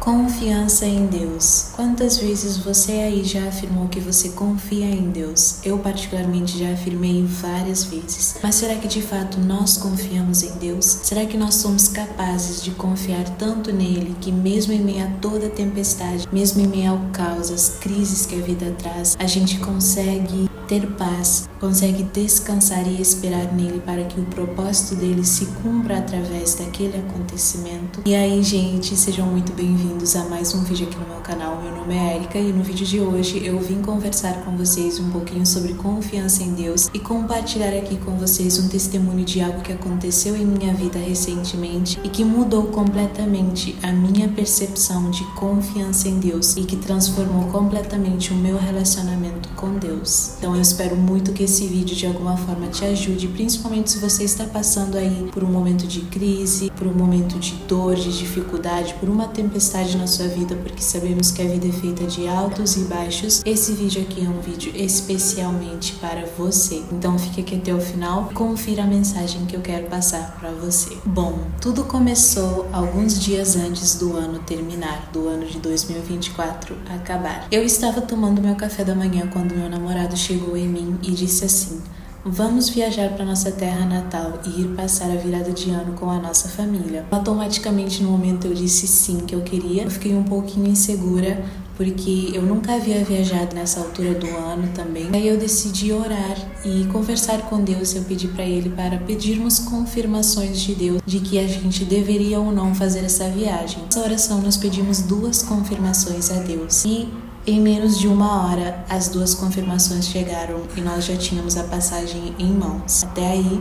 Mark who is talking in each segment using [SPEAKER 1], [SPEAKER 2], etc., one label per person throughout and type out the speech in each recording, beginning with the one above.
[SPEAKER 1] Confiança em Deus. Quantas vezes você aí já afirmou que você confia em Deus? Eu particularmente já afirmei várias vezes. Mas será que de fato nós confiamos em Deus? Será que nós somos capazes de confiar tanto nele que mesmo em meio a toda tempestade, mesmo em meio ao caos, as crises que a vida traz, a gente consegue ter paz, consegue descansar e esperar nele para que o propósito dele se cumpra através daquele acontecimento? E aí, gente, sejam muito bem-vindos a mais um vídeo aqui no meu canal. Meu nome é Erika e no vídeo de hoje eu vim conversar com vocês um pouquinho sobre confiança em Deus e compartilhar aqui com vocês um testemunho de algo que aconteceu em minha vida recentemente e que mudou completamente a minha percepção de confiança em Deus e que transformou completamente o meu relacionamento com Deus. Então eu espero muito que esse vídeo de alguma forma te ajude, principalmente se você está passando aí por um momento de crise, por um momento de dor, de dificuldade, por uma tempestade na sua vida, porque sabemos que a vida é feita de altos e baixos. Esse vídeo aqui é um vídeo especialmente para você. Então fique aqui até o final e confira a mensagem que eu quero passar para você. Bom, tudo começou alguns dias antes do ano terminar, do ano de 2024 acabar. Eu estava tomando meu café da manhã quando meu namorado chegou em mim e disse assim: vamos viajar para nossa terra natal e ir passar a virada de ano com a nossa família. Automaticamente no momento eu disse sim, que eu queria. Eu fiquei um pouquinho insegura porque eu nunca havia viajado nessa altura do ano também. Aí eu decidi orar e conversar com Deus. Eu pedi para ele para pedirmos confirmações de Deus de que a gente deveria ou não fazer essa viagem. Nessa oração nós pedimos 2 confirmações a Deus e em menos de 1 hora, as 2 confirmações chegaram e nós já tínhamos a passagem em mãos. Até aí,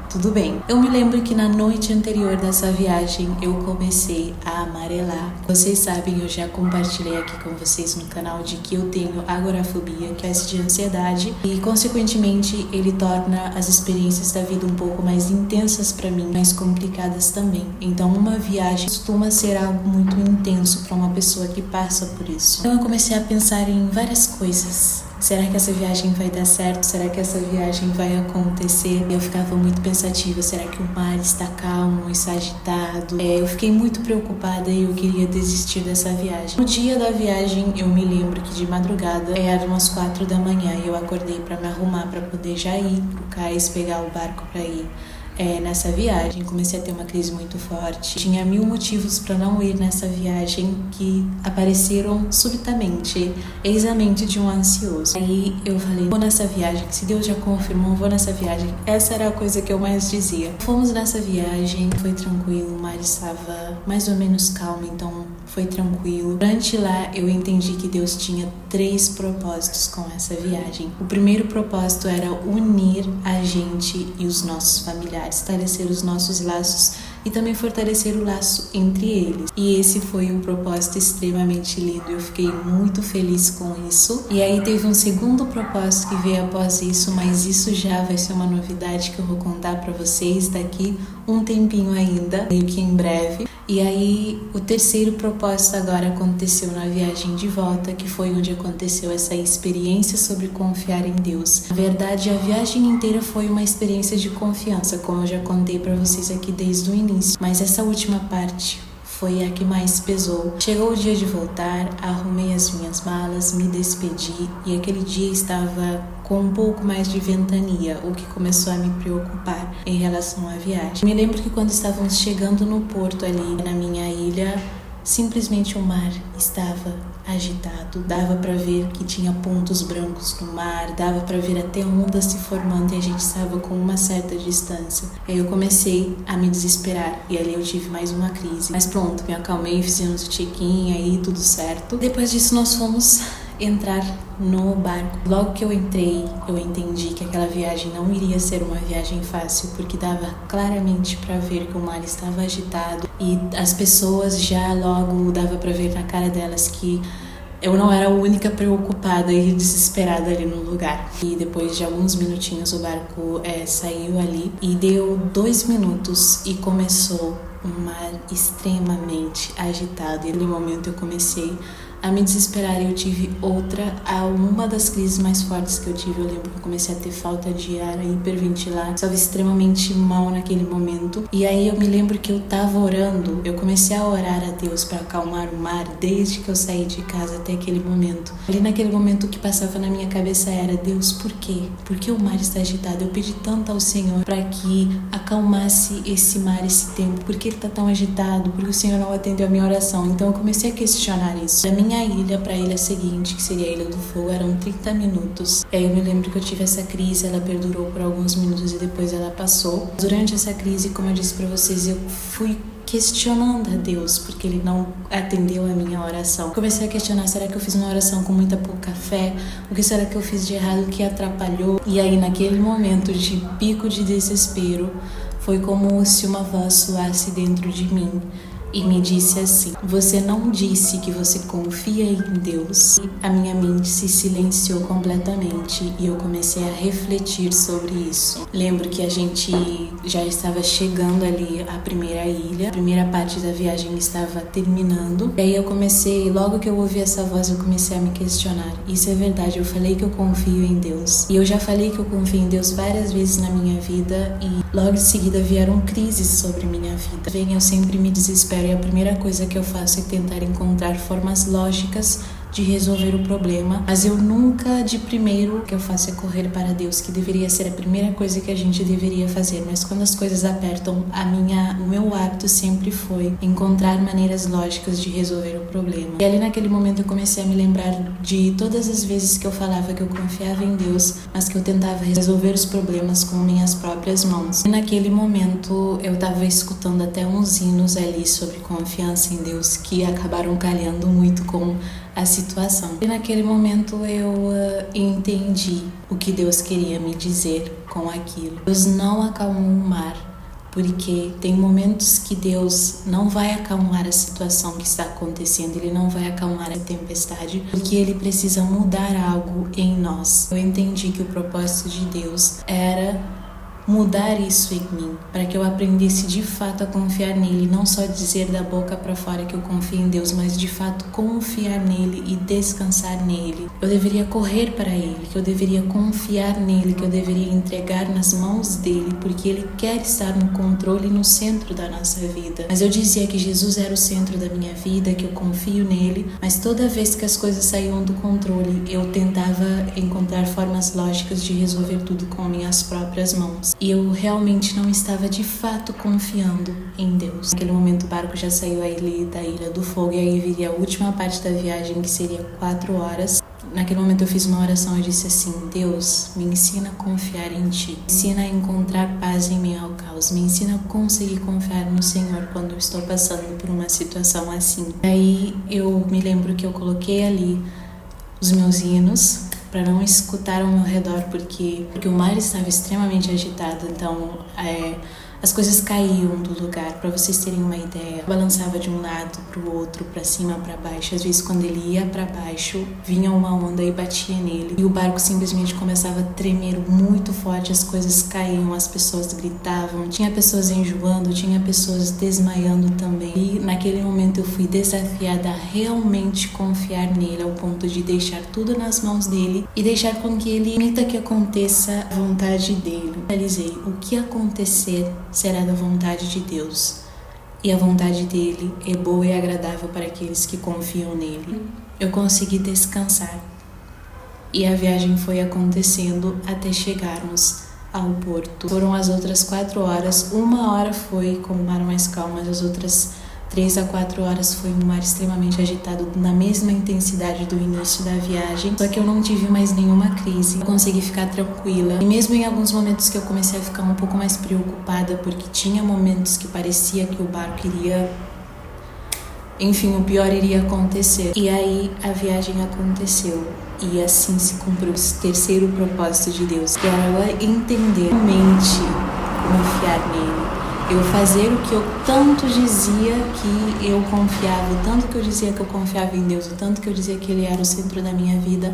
[SPEAKER 1] tudo bem. Eu me lembro que na noite anterior dessa viagem, eu comecei a amarelar. Vocês sabem, eu já compartilhei aqui com vocês no canal de que eu tenho agorafobia, que é esse de ansiedade, e consequentemente ele torna as experiências da vida um pouco mais intensas para mim, mais complicadas também. Então uma viagem costuma ser algo muito intenso para uma pessoa que passa por isso. Então eu comecei a pensar em várias coisas. Será que essa viagem vai dar certo? Será que essa viagem vai acontecer? Eu ficava muito pensativa. Será que o mar está calmo, está agitado? Eu fiquei muito preocupada e eu queria desistir dessa viagem. No dia da viagem, eu me lembro que de madrugada, eram umas 4 da manhã e eu acordei para me arrumar para poder já ir pro cais, pegar o barco para ir nessa viagem. Comecei a ter uma crise muito forte. Tinha 1000 motivos para não ir nessa viagem que apareceram subitamente, eis a mente de um ansioso. Aí eu falei, vou nessa viagem, se Deus já confirmou, vou nessa viagem. Essa era a coisa que eu mais dizia. Fomos nessa viagem, foi tranquilo, o mar estava mais ou menos calmo, então foi tranquilo. Durante lá eu entendi que Deus tinha 3 propósitos com essa viagem. O primeiro propósito era unir a gente e os nossos familiares, estabelecer os nossos laços e também fortalecer o laço entre eles. E esse foi um propósito extremamente lindo. Eu fiquei muito feliz com isso. E aí teve um segundo propósito que veio após isso, mas isso já vai ser uma novidade que eu vou contar para vocês daqui um tempinho ainda, meio que em breve. E aí o terceiro propósito agora aconteceu na viagem de volta, que foi onde aconteceu essa experiência sobre confiar em Deus. Na verdade, a viagem inteira foi uma experiência de confiança, como eu já contei para vocês aqui desde o início. Mas essa última parte foi a que mais pesou. Chegou o dia de voltar, arrumei as minhas malas, me despedi e aquele dia estava com um pouco mais de ventania, o que começou a me preocupar em relação à viagem. Me lembro que quando estávamos chegando no porto ali na minha ilha, simplesmente o mar estava agitado. Dava para ver que tinha pontos brancos no mar, dava para ver até ondas se formando e a gente estava com uma certa distância. Aí eu comecei a me desesperar e ali eu tive mais uma crise. Mas pronto, me acalmei, fizemos o check-in, aí tudo certo. Depois disso nós fomos entrar no barco. Logo que eu entrei, eu entendi que aquela viagem não iria ser uma viagem fácil, porque dava claramente para ver que o mar estava agitado e as pessoas já logo dava para ver na cara delas que eu não era a única preocupada e desesperada ali no lugar. E depois de alguns minutinhos o barco saiu ali e deu 2 minutos e começou um mar extremamente agitado. E naquele momento eu comecei a me desesperar. Eu tive uma das crises mais fortes que eu tive. Eu lembro que eu comecei a ter falta de ar, a hiperventilar, estava extremamente mal naquele momento. E aí eu me lembro que eu tava orando, eu comecei a orar a Deus para acalmar o mar desde que eu saí de casa até aquele momento. Ali naquele momento o que passava na minha cabeça era: Deus, por quê? Por que o mar está agitado? Eu pedi tanto ao Senhor para que acalmasse esse mar, esse tempo. Por que ele está tão agitado? Porque o Senhor não atendeu a minha oração. Então eu comecei a questionar isso. Da minha ilha para a ilha seguinte, que seria a Ilha do Fogo, eram 30 minutos. E aí eu me lembro que eu tive essa crise, ela perdurou por alguns minutos e depois ela passou. Durante essa crise, como eu disse para vocês, eu fui questionando a Deus porque ele não atendeu a minha oração. Comecei a questionar: será que eu fiz uma oração com muita pouca fé? O que será que eu fiz de errado? O que atrapalhou? E aí naquele momento de pico de desespero, foi como se uma voz soasse dentro de mim e me disse assim: você não disse que você confia em Deus? E a minha mente se silenciou completamente e eu comecei a refletir sobre isso. Lembro que a gente já estava chegando ali à primeira ilha, a primeira parte da viagem estava terminando. E aí eu comecei, logo que eu ouvi essa voz, eu comecei a me questionar: isso é verdade? Eu falei que eu confio em Deus. E eu já falei que eu confio em Deus várias vezes na minha vida e logo em seguida vieram crises sobre minha vida. Eu sempre me desespero. E a primeira coisa que eu faço é tentar encontrar formas lógicas de resolver o problema, mas eu nunca de primeiro o que eu faço é correr para Deus, que deveria ser a primeira coisa que a gente deveria fazer. Mas quando as coisas apertam, o meu hábito sempre foi encontrar maneiras lógicas de resolver o problema. E ali naquele momento eu comecei a me lembrar de todas as vezes que eu falava que eu confiava em Deus, mas que eu tentava resolver os problemas com minhas próprias mãos. E naquele momento eu estava escutando até uns hinos ali sobre confiança em Deus que acabaram calhando muito com a situação. E naquele momento eu entendi o que Deus queria me dizer com aquilo. Deus não acalmou o mar, porque tem momentos que Deus não vai acalmar a situação que está acontecendo, Ele não vai acalmar a tempestade, porque Ele precisa mudar algo em nós. Eu entendi que o propósito de Deus era mudar isso em mim, para que eu aprendesse de fato a confiar nele, não só dizer da boca para fora que eu confio em Deus, mas de fato confiar nele e descansar nele. Eu deveria correr para ele, que eu deveria confiar nele, que eu deveria entregar nas mãos dele, porque ele quer estar no controle e no centro da nossa vida. Mas eu dizia que Jesus era o centro da minha vida, que eu confio nele, mas toda vez que as coisas saíam do controle, eu tentava encontrar formas lógicas de resolver tudo com minhas próprias mãos. E eu realmente não estava de fato confiando em Deus. Naquele momento o barco já saiu ali da Ilha do Fogo e aí viria a última parte da viagem, que seria 4 horas. Naquele momento eu fiz uma oração e disse assim: Deus, me ensina a confiar em Ti. Me ensina a encontrar paz em meio ao caos. Me ensina a conseguir confiar no Senhor quando eu estou passando por uma situação assim. Aí eu me lembro que eu coloquei ali os meus hinos para não escutar ao meu redor, porque o mar estava extremamente agitado, então as coisas caíam do lugar. Para vocês terem uma ideia, balançava de um lado para o outro, para cima, para baixo. Às vezes quando ele ia para baixo, vinha uma onda e batia nele, e o barco simplesmente começava a tremer muito forte, as coisas caíam, as pessoas gritavam, tinha pessoas enjoando, tinha pessoas desmaiando também. E naquele momento eu fui desafiada a realmente confiar nele, ao ponto de deixar tudo nas mãos dele e deixar com que ele permita que aconteça a vontade dele. Realizei: o que acontecer será da vontade de Deus, e a vontade dele é boa e agradável para aqueles que confiam nele. Eu consegui descansar e a viagem foi acontecendo até chegarmos ao porto. Foram as outras 4 horas, 1 hora foi com o mar mais calmo, mas as outras 3 a 4 horas foi um mar extremamente agitado, na mesma intensidade do início da viagem, só que eu não tive mais nenhuma crise, eu consegui ficar tranquila. E mesmo em alguns momentos que eu comecei a ficar um pouco mais preocupada, porque tinha momentos que parecia que o barco iria... Enfim, o pior iria acontecer. E aí a viagem aconteceu, e assim se cumpriu o terceiro propósito de Deus, que era eu entender, realmente confiar nele. Eu fazer o que eu tanto dizia que eu confiava, o tanto que eu dizia que eu confiava em Deus, o tanto que eu dizia que Ele era o centro da minha vida,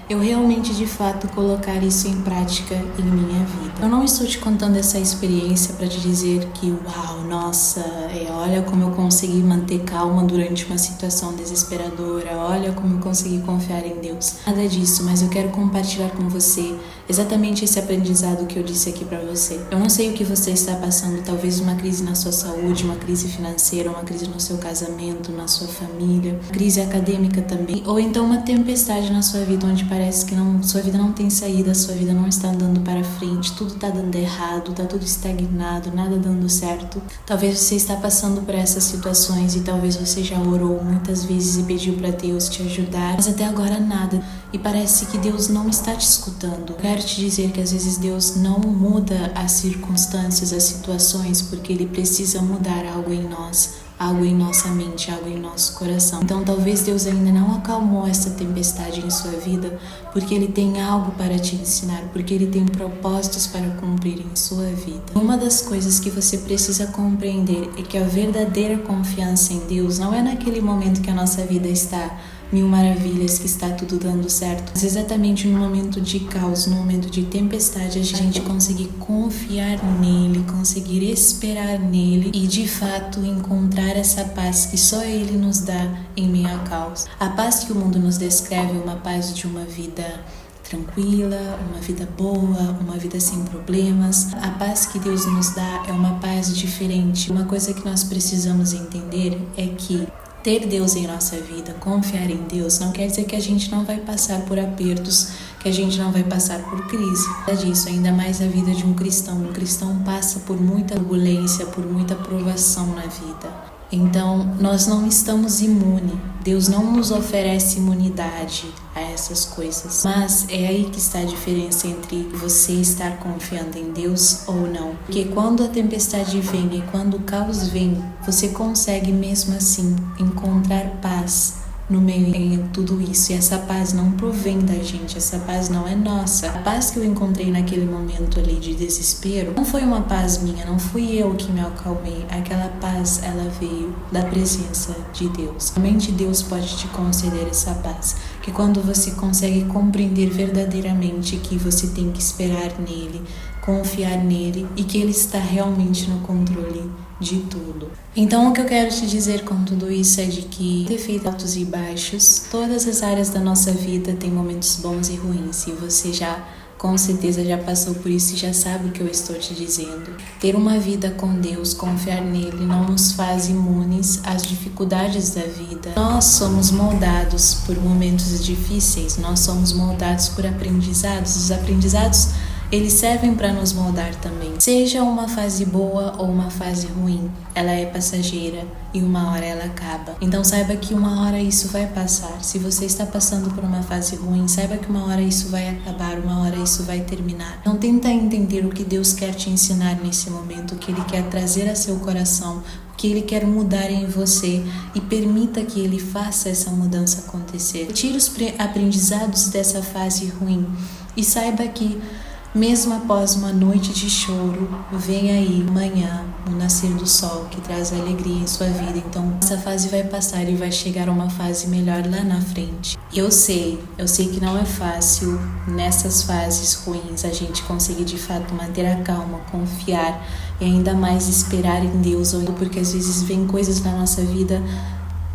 [SPEAKER 1] eu realmente de fato colocar isso em prática em minha vida. Eu não estou te contando essa experiência para te dizer que uau, nossa, olha como eu consegui manter calma durante uma situação desesperadora, olha como eu consegui confiar em Deus. Nada disso, mas eu quero compartilhar com você exatamente esse aprendizado que eu disse aqui para você. Eu não sei o que você está passando, talvez uma crise na sua saúde, uma crise financeira, uma crise no seu casamento, na sua família, crise acadêmica também, ou então uma tempestade na sua vida onde parece que sua vida não tem saída, sua vida não está andando para frente, tudo está dando errado, está tudo estagnado, nada dando certo. Talvez você está passando por essas situações e talvez você já orou muitas vezes e pediu para Deus te ajudar, mas até agora nada, e parece que Deus não está te escutando. Quero te dizer que às vezes Deus não muda as circunstâncias, as situações, porque Ele precisa mudar algo em nós, algo em nossa mente, algo em nosso coração. Então talvez Deus ainda não acalmou essa tempestade em sua vida, porque Ele tem algo para te ensinar, porque Ele tem propósitos para cumprir em sua vida. Uma das coisas que você precisa compreender é que a verdadeira confiança em Deus não é naquele momento que a nossa vida está mil maravilhas, que está tudo dando certo, mas exatamente no momento de caos, no momento de tempestade, a gente conseguir confiar nele, conseguir esperar nele e de fato encontrar essa paz que só ele nos dá em meio ao caos. A paz que o mundo nos descreve é uma paz de uma vida tranquila, uma vida boa, uma vida sem problemas. A paz que Deus nos dá é uma paz diferente. Uma coisa que nós precisamos entender é que ter Deus em nossa vida, confiar em Deus, não quer dizer que a gente não vai passar por apertos, que a gente não vai passar por crise. Nada disso, ainda mais a vida de um cristão. Um cristão passa por muita turbulência, por muita provação na vida. Então, nós não estamos imunes. Deus não nos oferece imunidade a essas coisas. Mas é aí que está a diferença entre você estar confiando em Deus ou não. Porque quando a tempestade vem e quando o caos vem, você consegue mesmo assim encontrar paz no meio de tudo isso. E essa paz não provém da gente, essa paz não é nossa. A paz que eu encontrei naquele momento ali de desespero não foi uma paz minha, não fui eu que me acalmei. Aquela paz, ela veio da presença de Deus. Somente Deus pode te conceder essa paz, que quando você consegue compreender verdadeiramente que você tem que esperar nele, confiar nele e que ele está realmente no controle de tudo. Então o que eu quero te dizer com tudo isso é de que devido a altos e baixos, todas as áreas da nossa vida têm momentos bons e ruins, e você já com certeza já passou por isso e já sabe o que eu estou te dizendo. Ter uma vida com Deus, confiar nele, não nos faz imunes às dificuldades da vida. Nós somos moldados por momentos difíceis, nós somos moldados por aprendizados. Os aprendizados, eles servem para nos moldar também. Seja uma fase boa ou uma fase ruim, ela é passageira e uma hora ela acaba. Então saiba que uma hora isso vai passar. Se você está passando por uma fase ruim, saiba que uma hora isso vai acabar, uma hora isso vai terminar. Não tenta entender o que Deus quer te ensinar nesse momento, o que Ele quer trazer a seu coração, o que Ele quer mudar em você, e permita que Ele faça essa mudança acontecer. Tire os aprendizados dessa fase ruim e saiba que mesmo após uma noite de choro, vem aí amanhã o nascer do sol que traz alegria em sua vida. Então essa fase vai passar e vai chegar uma fase melhor lá na frente. Eu sei que não é fácil nessas fases ruins a gente conseguir de fato manter a calma, confiar e ainda mais esperar em Deus, porque às vezes vem coisas na nossa vida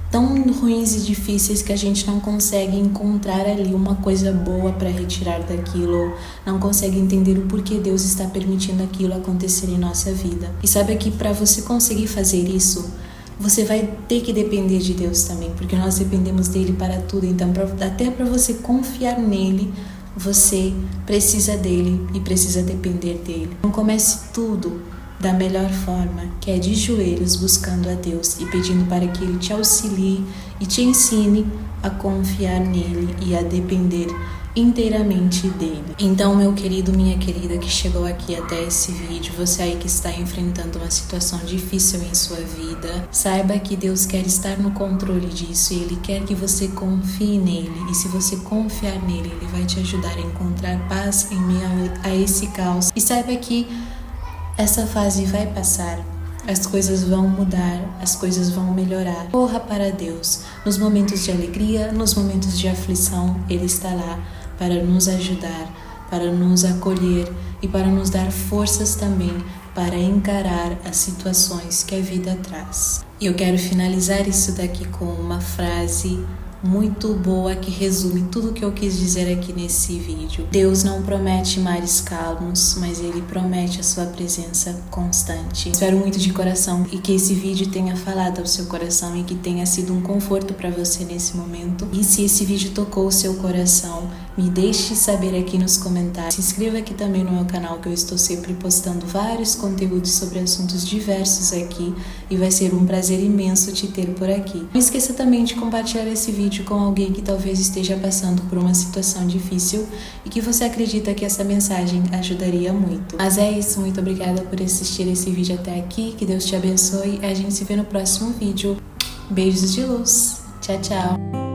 [SPEAKER 1] tão ruins e difíceis que a gente não consegue encontrar ali uma coisa boa para retirar daquilo, não consegue entender o porquê Deus está permitindo aquilo acontecer em nossa vida. E sabe que para você conseguir fazer isso, você vai ter que depender de Deus também, porque nós dependemos dele para tudo. Então até para você confiar nele, você precisa dele e precisa depender dele. Então comece tudo da melhor forma, que é de joelhos, buscando a Deus e pedindo para que Ele te auxilie e te ensine a confiar nele e a depender inteiramente dele. Então, meu querido, minha querida que chegou aqui até esse vídeo, você aí que está enfrentando uma situação difícil em sua vida, saiba que Deus quer estar no controle disso e Ele quer que você confie nele. E se você confiar nele, Ele vai te ajudar a encontrar paz em meio a esse caos. E saiba que essa fase vai passar, as coisas vão mudar, as coisas vão melhorar. Corra para Deus. Nos momentos de alegria, nos momentos de aflição, Ele está lá para nos ajudar, para nos acolher e para nos dar forças também para encarar as situações que a vida traz. E eu quero finalizar isso daqui com uma frase muito boa que resume tudo o que eu quis dizer aqui nesse vídeo. Deus não promete mares calmos, mas Ele promete a sua presença constante. Espero muito de coração e que esse vídeo tenha falado ao seu coração e que tenha sido um conforto para você nesse momento. E se esse vídeo tocou o seu coração, me deixe saber aqui nos comentários. Se inscreva aqui também no meu canal, que eu estou sempre postando vários conteúdos sobre assuntos diversos aqui e vai ser um prazer imenso te ter por aqui. Não esqueça também de compartilhar esse vídeo com alguém que talvez esteja passando por uma situação difícil e que você acredita que essa mensagem ajudaria muito. Mas é isso, muito obrigada por assistir esse vídeo até aqui, que Deus te abençoe, a gente se vê no próximo vídeo. Beijos de luz, tchau, tchau!